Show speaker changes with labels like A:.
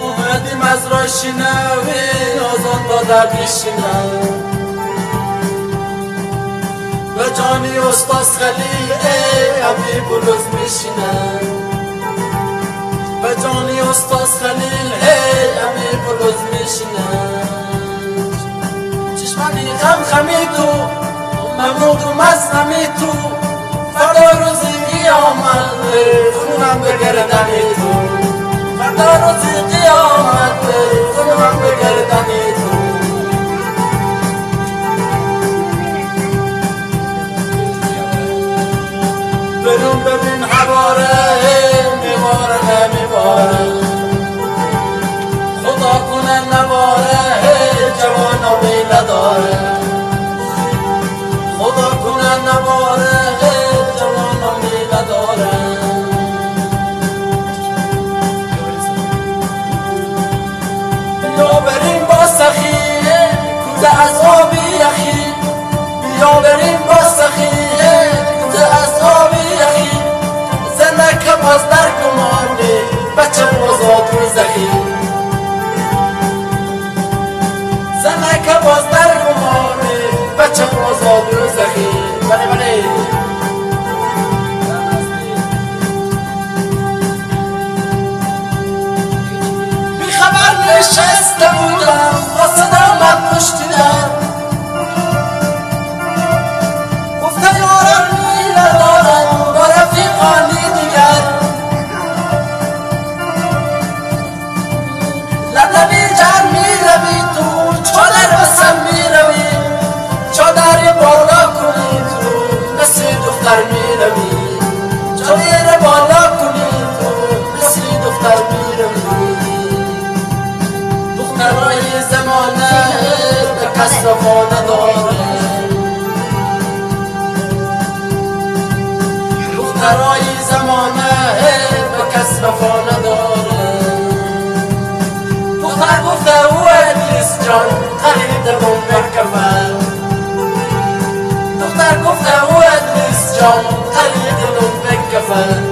A: اومدیم از راه شنوی آزان با در بشینم به جانی استاز خلیل همی بلوز میشینم به جانی استاز خلیل همی بلوز میشینم چشمانی غم خمی تو ممنود و مزنمی تو فردا روزی قیامت خونم به گردنی تو فردا روزی قیامت خونم به گردنی تو برون ببین حواره میواره نمیواره خدا کنه نواره جوانا میله داره خدا کنه نواره جوانا میله داره بیا بریم با سخی کوزه از آبی یخی بیا بریم با سخی کوزه از آبی یخی زنک باز در گمانه بچه بازاد و زخی زنک باز در گمانه بچه بازاد و زخی بله بله بی خبر نشسته بودم با صدا من پشتیدم گفته یارم میله دارم با رفیقانی دیگر لبنمی جر میروی تو چادر بسم میروی چادر بالا کنی تو مثل دختر میروی چادر بالا کنی تو مثل دختر میروی دخترای زمانه به کس وفا نداره دخترای زمانه به کس وفا نداره دختر گفته او ادریس جان خریدمون به کفن دختر گفته او ادریس جان خریدمون به کفن